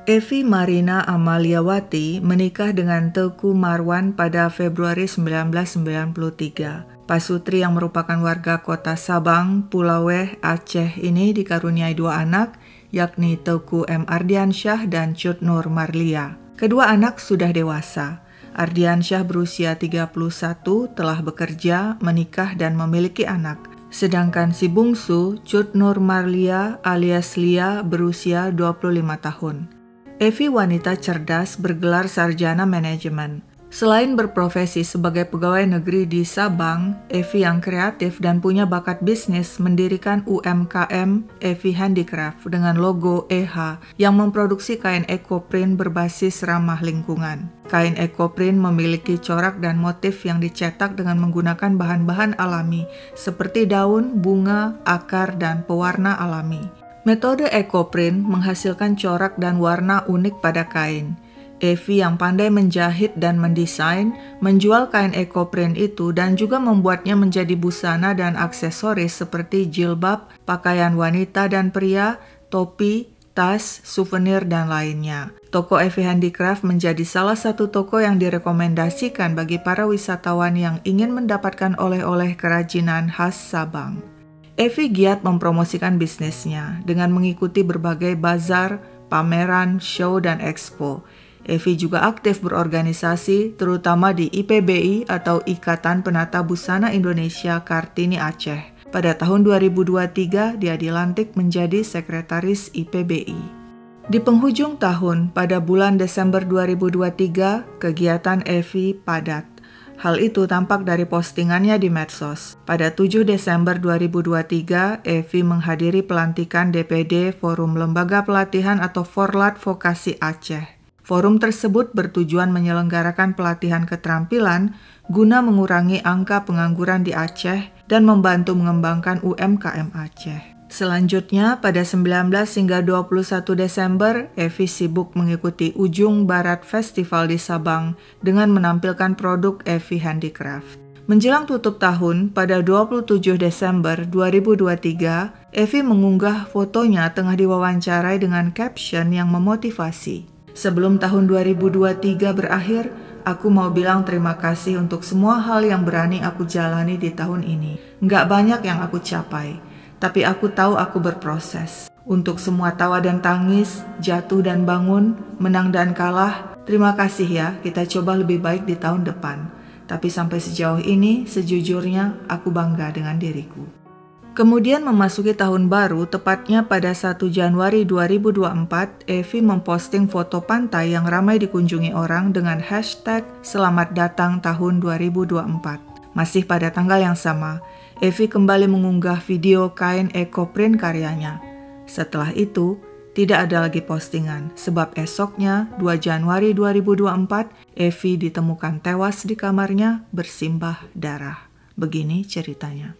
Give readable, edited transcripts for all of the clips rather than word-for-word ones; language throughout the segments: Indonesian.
Evi Marina Amaliawati menikah dengan Teuku Marwan pada Februari 1993. Pasutri yang merupakan warga kota Sabang, Pulau Weh, Aceh ini dikaruniai 2 anak, yakni Teuku M. Ardiansyah dan Cut Nur Marlia. Kedua anak sudah dewasa. Ardiansyah berusia 31, telah bekerja, menikah dan memiliki anak. Sedangkan si bungsu, Cut Nur Marlia alias Lia, berusia 25 tahun. Evi wanita cerdas bergelar sarjana manajemen. Selain berprofesi sebagai pegawai negeri di Sabang, Evi yang kreatif dan punya bakat bisnis mendirikan UMKM Evi Handicraft dengan logo EH yang memproduksi kain ekoprint berbasis ramah lingkungan. Kain ekoprint memiliki corak dan motif yang dicetak dengan menggunakan bahan-bahan alami seperti daun, bunga, akar, dan pewarna alami. Metode ekoprint menghasilkan corak dan warna unik pada kain. Evi yang pandai menjahit dan mendesain, menjual kain ekoprint itu dan juga membuatnya menjadi busana dan aksesoris seperti jilbab, pakaian wanita dan pria, topi, tas, souvenir, dan lainnya. Toko Evi Handicraft menjadi salah satu toko yang direkomendasikan bagi para wisatawan yang ingin mendapatkan oleh-oleh kerajinan khas Sabang. Evi giat mempromosikan bisnisnya dengan mengikuti berbagai bazar, pameran, show, dan expo. Evi juga aktif berorganisasi, terutama di IPBI atau Ikatan Penata Busana Indonesia Kartini Aceh. Pada tahun 2023, dia dilantik menjadi sekretaris IPBI. Di penghujung tahun, pada bulan Desember 2023, kegiatan Evi padat. Hal itu tampak dari postingannya di medsos. Pada 7 Desember 2023, Evi menghadiri pelantikan DPD Forum Lembaga Pelatihan atau Forlat Vokasi Aceh. Forum tersebut bertujuan menyelenggarakan pelatihan keterampilan guna mengurangi angka pengangguran di Aceh dan membantu mengembangkan UMKM Aceh. Selanjutnya, pada 19 hingga 21 Desember, Evi sibuk mengikuti Ujung Barat Festival di Sabang dengan menampilkan produk Evi Handicraft. Menjelang tutup tahun, pada 27 Desember 2023, Evi mengunggah fotonya tengah diwawancarai dengan caption yang memotivasi. Sebelum tahun 2023 berakhir, aku mau bilang terima kasih untuk semua hal yang berani aku jalani di tahun ini. Nggak banyak yang aku capai, tapi aku tahu aku berproses. Untuk semua tawa dan tangis, jatuh dan bangun, menang dan kalah, terima kasih ya, kita coba lebih baik di tahun depan. Tapi sampai sejauh ini, sejujurnya aku bangga dengan diriku. Kemudian memasuki tahun baru, tepatnya pada 1 Januari 2024, Evi memposting foto pantai yang ramai dikunjungi orang dengan hashtag Selamat Datang Tahun 2024. Masih pada tanggal yang sama, Evi kembali mengunggah video kain ekoprint karyanya. Setelah itu, tidak ada lagi postingan, sebab esoknya, 2 Januari 2024, Evi ditemukan tewas di kamarnya bersimbah darah. Begini ceritanya.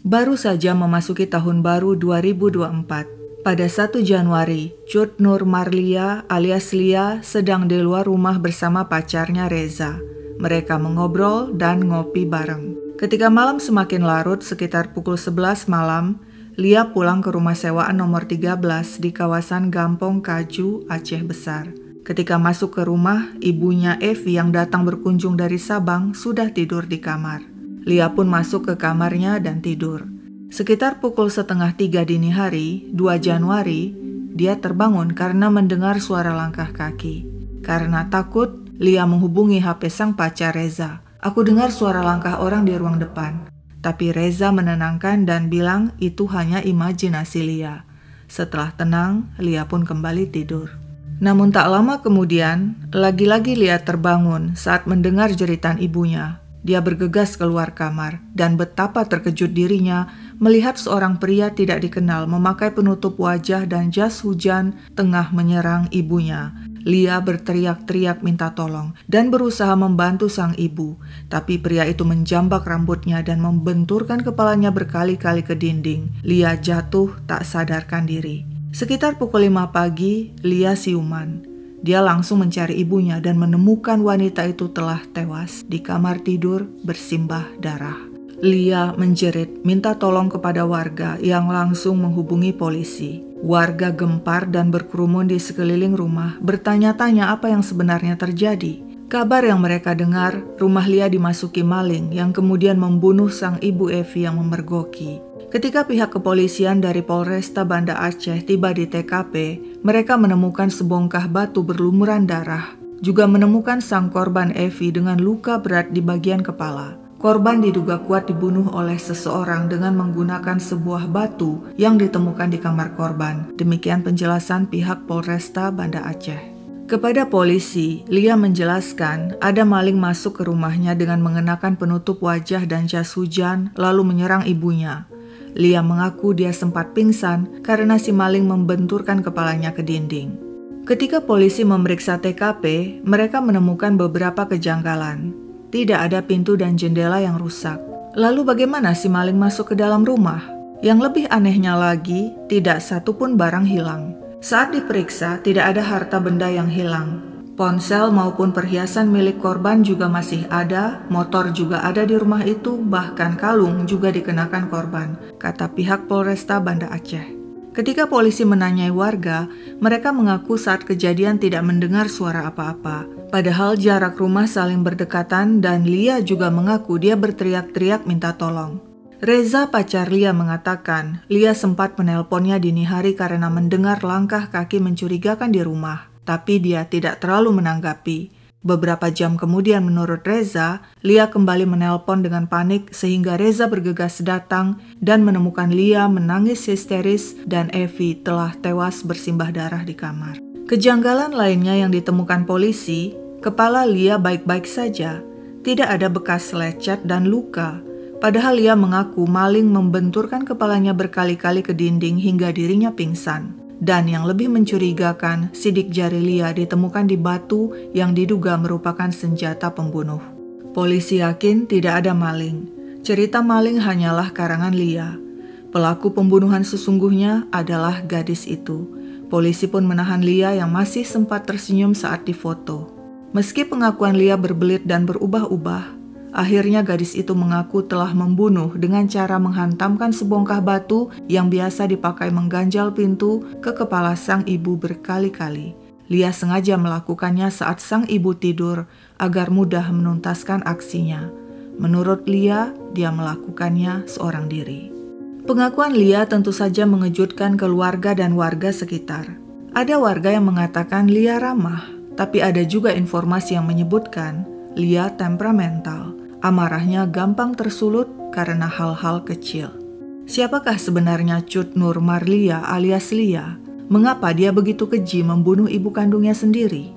Baru saja memasuki tahun baru 2024. Pada 1 Januari, Cut Nur Marlia alias Lia sedang di luar rumah bersama pacarnya Reza. Mereka mengobrol dan ngopi bareng. Ketika malam semakin larut sekitar pukul 11 malam, Lia pulang ke rumah sewaan nomor 13 di kawasan Gampong Kaju, Aceh Besar. Ketika masuk ke rumah, ibunya Evi yang datang berkunjung dari Sabang sudah tidur di kamar. Lia pun masuk ke kamarnya dan tidur. Sekitar pukul 2:30 dini hari, 2 Januari, dia terbangun karena mendengar suara langkah kaki. Karena takut, Lia menghubungi HP sang pacar Reza. Aku dengar suara langkah orang di ruang depan. Tapi Reza menenangkan dan bilang itu hanya imajinasi Lia. Setelah tenang, Lia pun kembali tidur. Namun tak lama kemudian, lagi-lagi Lia terbangun saat mendengar jeritan ibunya. Dia bergegas keluar kamar dan betapa terkejut dirinya melihat seorang pria tidak dikenal memakai penutup wajah dan jas hujan tengah menyerang ibunya. Lia berteriak-teriak minta tolong dan berusaha membantu sang ibu, tapi pria itu menjambak rambutnya dan membenturkan kepalanya berkali-kali ke dinding. Lia jatuh tak sadarkan diri. Sekitar pukul 5 pagi, Lia siuman. Dia langsung mencari ibunya dan menemukan wanita itu telah tewas di kamar tidur bersimbah darah. Lia menjerit minta tolong kepada warga yang langsung menghubungi polisi. Warga gempar dan berkerumun di sekeliling rumah, bertanya-tanya apa yang sebenarnya terjadi. Kabar yang mereka dengar, rumah Lia dimasuki maling yang kemudian membunuh sang ibu Evi yang memergoki. Ketika pihak kepolisian dari Polresta Banda Aceh tiba di TKP, mereka menemukan sebongkah batu berlumuran darah. Juga menemukan sang korban Evi dengan luka berat di bagian kepala. Korban diduga kuat dibunuh oleh seseorang dengan menggunakan sebuah batu yang ditemukan di kamar korban. Demikian penjelasan pihak Polresta Banda Aceh. Kepada polisi, Lia menjelaskan ada maling masuk ke rumahnya dengan mengenakan penutup wajah dan jas hujan lalu menyerang ibunya. Lia mengaku dia sempat pingsan karena si maling membenturkan kepalanya ke dinding. Ketika polisi memeriksa TKP, mereka menemukan beberapa kejanggalan. Tidak ada pintu dan jendela yang rusak. Lalu bagaimana si maling masuk ke dalam rumah? Yang lebih anehnya lagi, tidak satu pun barang hilang. Saat diperiksa, tidak ada harta benda yang hilang. Ponsel maupun perhiasan milik korban juga masih ada, motor juga ada di rumah itu, bahkan kalung juga dikenakan korban, kata pihak Polresta Banda Aceh. Ketika polisi menanyai warga, mereka mengaku saat kejadian tidak mendengar suara apa-apa. Padahal jarak rumah saling berdekatan dan Lia juga mengaku dia berteriak-teriak minta tolong. Reza, pacar Lia, mengatakan Lia sempat menelponnya dini hari karena mendengar langkah kaki mencurigakan di rumah, tapi dia tidak terlalu menanggapi. Beberapa jam kemudian menurut Reza, Lia kembali menelpon dengan panik sehingga Reza bergegas datang dan menemukan Lia menangis histeris dan Evi telah tewas bersimbah darah di kamar. Kejanggalan lainnya yang ditemukan polisi, kepala Lia baik-baik saja, tidak ada bekas lecet dan luka. Padahal Lia mengaku maling membenturkan kepalanya berkali-kali ke dinding hingga dirinya pingsan. Dan yang lebih mencurigakan, sidik jari Lia ditemukan di batu yang diduga merupakan senjata pembunuh. Polisi yakin tidak ada maling. Cerita maling hanyalah karangan Lia. Pelaku pembunuhan sesungguhnya adalah gadis itu. Polisi pun menahan Lia yang masih sempat tersenyum saat difoto. Meski pengakuan Lia berbelit dan berubah-ubah, akhirnya gadis itu mengaku telah membunuh dengan cara menghantamkan sebongkah batu yang biasa dipakai mengganjal pintu ke kepala sang ibu berkali-kali. Lia sengaja melakukannya saat sang ibu tidur agar mudah menuntaskan aksinya. Menurut Lia, dia melakukannya seorang diri. Pengakuan Lia tentu saja mengejutkan keluarga dan warga sekitar. Ada warga yang mengatakan Lia ramah, tapi ada juga informasi yang menyebutkan Lia temperamental. Amarahnya gampang tersulut karena hal-hal kecil. Siapakah sebenarnya Cut Nur Marlia alias Lia? Mengapa dia begitu keji membunuh ibu kandungnya sendiri?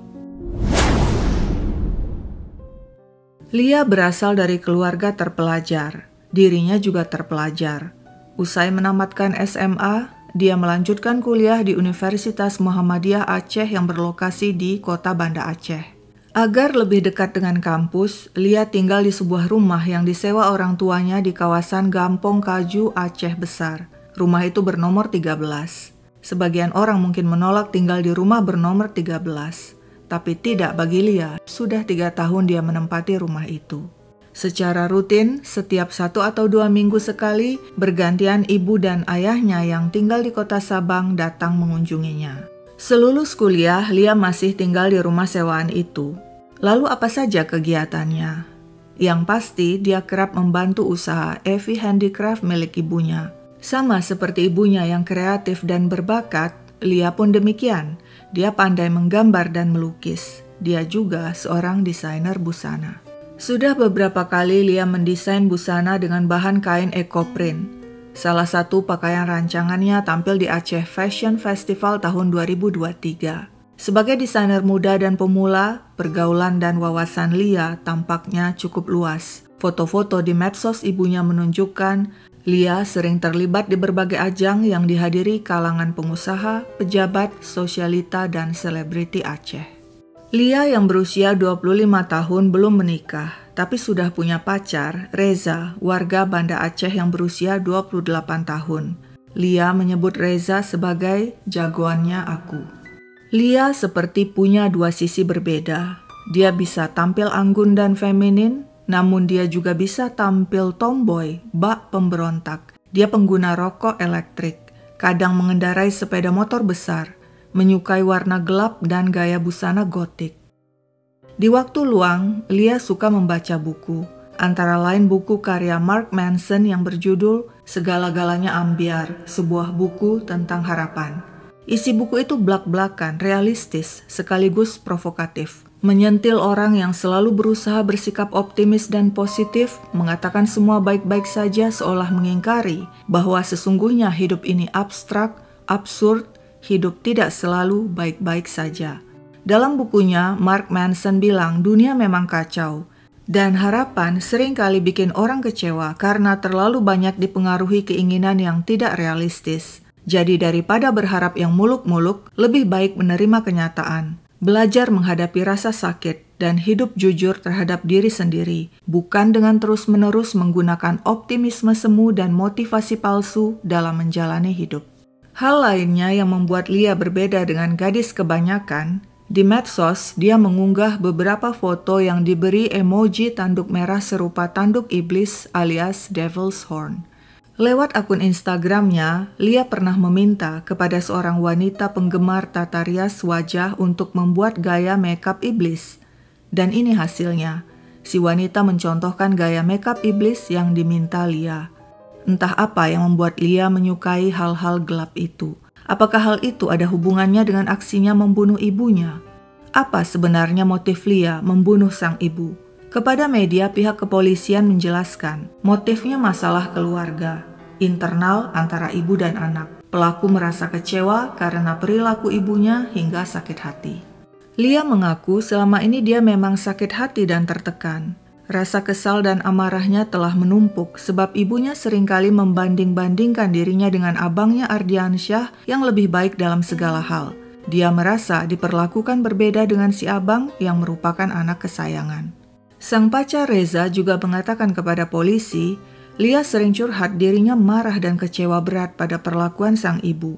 Lia berasal dari keluarga terpelajar. Dirinya juga terpelajar. Usai menamatkan SMA, dia melanjutkan kuliah di Universitas Muhammadiyah Aceh yang berlokasi di kota Banda Aceh. Agar lebih dekat dengan kampus, Lia tinggal di sebuah rumah yang disewa orang tuanya di kawasan Gampong Kaju, Aceh Besar. Rumah itu bernomor 13. Sebagian orang mungkin menolak tinggal di rumah bernomor 13. Tapi tidak bagi Lia, sudah 3 tahun dia menempati rumah itu. Secara rutin, setiap 1 atau 2 minggu sekali, bergantian ibu dan ayahnya yang tinggal di kota Sabang datang mengunjunginya. Selulus kuliah, Lia masih tinggal di rumah sewaan itu. Lalu apa saja kegiatannya? Yang pasti dia kerap membantu usaha Evi Handicraft milik ibunya. Sama seperti ibunya yang kreatif dan berbakat, Lia pun demikian. Dia pandai menggambar dan melukis. Dia juga seorang desainer busana. Sudah beberapa kali Lia mendesain busana dengan bahan kain ekoprint. Salah satu pakaian rancangannya tampil di Aceh Fashion Festival tahun 2023. Sebagai desainer muda dan pemula, pergaulan dan wawasan Lia tampaknya cukup luas. Foto-foto di medsos ibunya menunjukkan Lia sering terlibat di berbagai ajang yang dihadiri kalangan pengusaha, pejabat, sosialita, dan selebriti Aceh. Lia yang berusia 25 tahun belum menikah, tapi sudah punya pacar, Reza, warga Banda Aceh yang berusia 28 tahun. Lia menyebut Reza sebagai jagoannya aku. Lia seperti punya 2 sisi berbeda. Dia bisa tampil anggun dan feminin, namun dia juga bisa tampil tomboy, bak pemberontak. Dia pengguna rokok elektrik. kadang mengendarai sepeda motor besar, menyukai warna gelap dan gaya busana gotik. Di waktu luang, Lia suka membaca buku, antara lain buku karya Mark Manson yang berjudul Segala-galanya Ambiar, sebuah buku tentang harapan. Isi buku itu blak-blakan, realistis, sekaligus provokatif. Menyentil orang yang selalu berusaha bersikap optimis dan positif, mengatakan semua baik-baik saja seolah mengingkari bahwa sesungguhnya hidup ini abstrak, absurd, hidup tidak selalu baik-baik saja. Dalam bukunya, Mark Manson bilang dunia memang kacau, dan harapan seringkali bikin orang kecewa karena terlalu banyak dipengaruhi keinginan yang tidak realistis. Jadi daripada berharap yang muluk-muluk, lebih baik menerima kenyataan. Belajar menghadapi rasa sakit dan hidup jujur terhadap diri sendiri, bukan dengan terus-menerus menggunakan optimisme semu dan motivasi palsu dalam menjalani hidup. Hal lainnya yang membuat Lia berbeda dengan gadis kebanyakan, di medsos dia mengunggah beberapa foto yang diberi emoji tanduk merah serupa tanduk iblis alias Devil's Horn. Lewat akun Instagramnya, Lia pernah meminta kepada seorang wanita penggemar tata rias wajah untuk membuat gaya makeup iblis. Dan ini hasilnya, si wanita mencontohkan gaya makeup iblis yang diminta Lia. Entah apa yang membuat Lia menyukai hal-hal gelap itu. Apakah hal itu ada hubungannya dengan aksinya membunuh ibunya? Apa sebenarnya motif Lia membunuh sang ibu? Kepada media, pihak kepolisian menjelaskan motifnya masalah keluarga, internal antara ibu dan anak. Pelaku merasa kecewa karena perilaku ibunya hingga sakit hati. Lia mengaku selama ini dia memang sakit hati dan tertekan. Rasa kesal dan amarahnya telah menumpuk sebab ibunya seringkali membanding-bandingkan dirinya dengan abangnya Ardiansyah yang lebih baik dalam segala hal. Dia merasa diperlakukan berbeda dengan si abang yang merupakan anak kesayangan. Sang pacar Reza juga mengatakan kepada polisi, Lia sering curhat dirinya marah dan kecewa berat pada perlakuan sang ibu.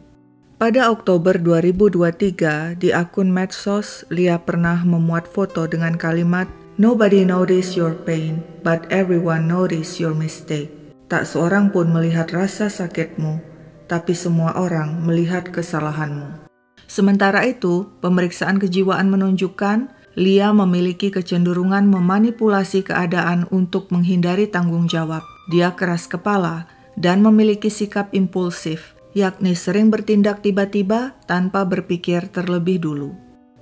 Pada Oktober 2023, di akun medsos, Lia pernah memuat foto dengan kalimat, "Nobody notice your pain, but everyone notice your mistake." Tak seorang pun melihat rasa sakitmu, tapi semua orang melihat kesalahanmu. Sementara itu, pemeriksaan kejiwaan menunjukkan Lia memiliki kecenderungan memanipulasi keadaan untuk menghindari tanggung jawab. Dia keras kepala dan memiliki sikap impulsif, yakni sering bertindak tiba-tiba tanpa berpikir terlebih dulu.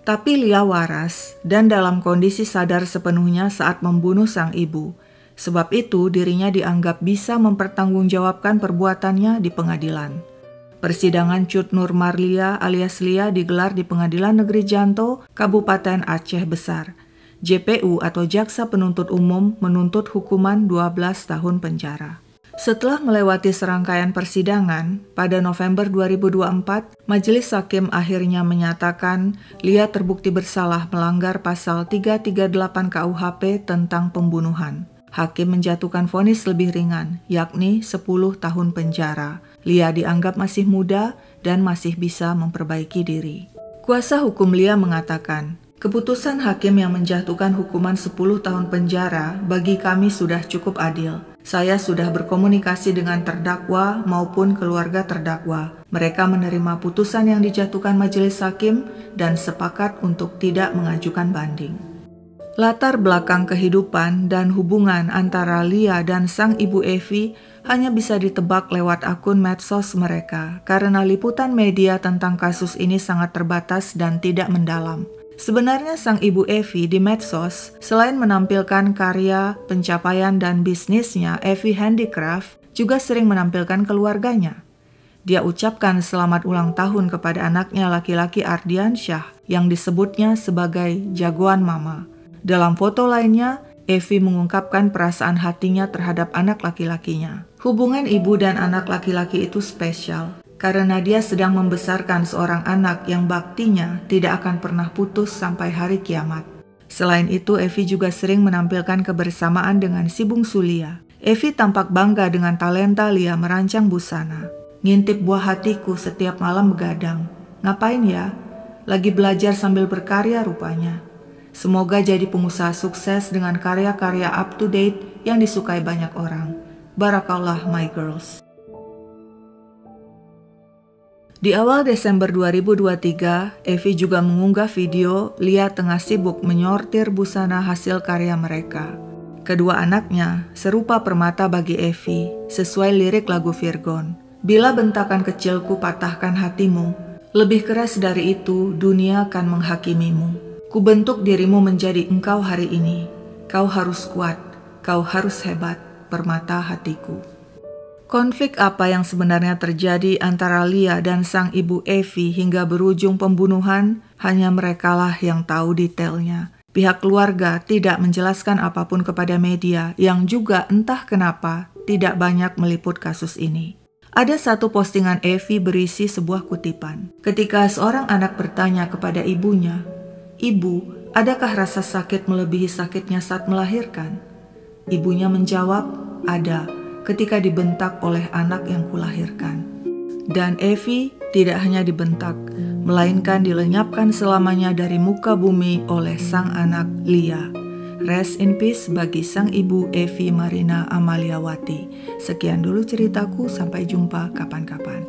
Tapi Lia waras dan dalam kondisi sadar sepenuhnya saat membunuh sang ibu. Sebab itu dirinya dianggap bisa mempertanggungjawabkan perbuatannya di pengadilan. Persidangan Cut Nur Marlia alias Lia digelar di Pengadilan Negeri Janto, Kabupaten Aceh Besar. JPU atau Jaksa Penuntut Umum menuntut hukuman 12 tahun penjara. Setelah melewati serangkaian persidangan, pada November 2024, Majelis Hakim akhirnya menyatakan Lia terbukti bersalah melanggar pasal 338 KUHP tentang pembunuhan. Hakim menjatuhkan vonis lebih ringan, yakni 10 tahun penjara. Lia dianggap masih muda dan masih bisa memperbaiki diri. Kuasa hukum Lia mengatakan, keputusan hakim yang menjatuhkan hukuman 10 tahun penjara bagi kami sudah cukup adil. Saya sudah berkomunikasi dengan terdakwa maupun keluarga terdakwa. Mereka menerima putusan yang dijatuhkan majelis hakim dan sepakat untuk tidak mengajukan banding. Latar belakang kehidupan dan hubungan antara Lia dan sang ibu Evi hanya bisa ditebak lewat akun medsos mereka karena liputan media tentang kasus ini sangat terbatas dan tidak mendalam. Sebenarnya sang ibu Evi di medsos selain menampilkan karya, pencapaian dan bisnisnya, Evi Handicraft juga sering menampilkan keluarganya. Dia ucapkan selamat ulang tahun kepada anaknya laki-laki Ardiansyah yang disebutnya sebagai jagoan mama. Dalam foto lainnya, Evi mengungkapkan perasaan hatinya terhadap anak laki-lakinya. Hubungan ibu dan anak laki-laki itu spesial karena dia sedang membesarkan seorang anak yang baktinya tidak akan pernah putus sampai hari kiamat. Selain itu, Evi juga sering menampilkan kebersamaan dengan si bungsu Lia. Evi tampak bangga dengan talenta Lia merancang busana. Ngintip buah hatiku setiap malam begadang. Ngapain ya? Lagi belajar sambil berkarya rupanya. Semoga jadi pengusaha sukses dengan karya-karya up to date yang disukai banyak orang. Barakallah my girls. Di awal Desember 2023, Evi juga mengunggah video Lia tengah sibuk menyortir busana hasil karya mereka. Kedua anaknya serupa permata bagi Evi, sesuai lirik lagu Virgon. Bila bentakan kecilku patahkan hatimu, lebih keras dari itu dunia akan menghakimimu. Kubentuk dirimu menjadi engkau hari ini. Kau harus kuat, kau harus hebat, permata hatiku. Konflik apa yang sebenarnya terjadi antara Lia dan sang ibu Evi hingga berujung pembunuhan, hanya merekalah yang tahu detailnya. Pihak keluarga tidak menjelaskan apapun kepada media yang juga entah kenapa tidak banyak meliput kasus ini. Ada satu postingan Evi berisi sebuah kutipan. Ketika seorang anak bertanya kepada ibunya, "Ibu, adakah rasa sakit melebihi sakitnya saat melahirkan?" Ibunya menjawab, "Ada, ketika dibentak oleh anak yang kulahirkan." Dan Evi tidak hanya dibentak, melainkan dilenyapkan selamanya dari muka bumi oleh sang anak Lia. Rest in peace bagi sang ibu Evi Marina Amaliawati. Sekian dulu ceritaku, sampai jumpa kapan-kapan.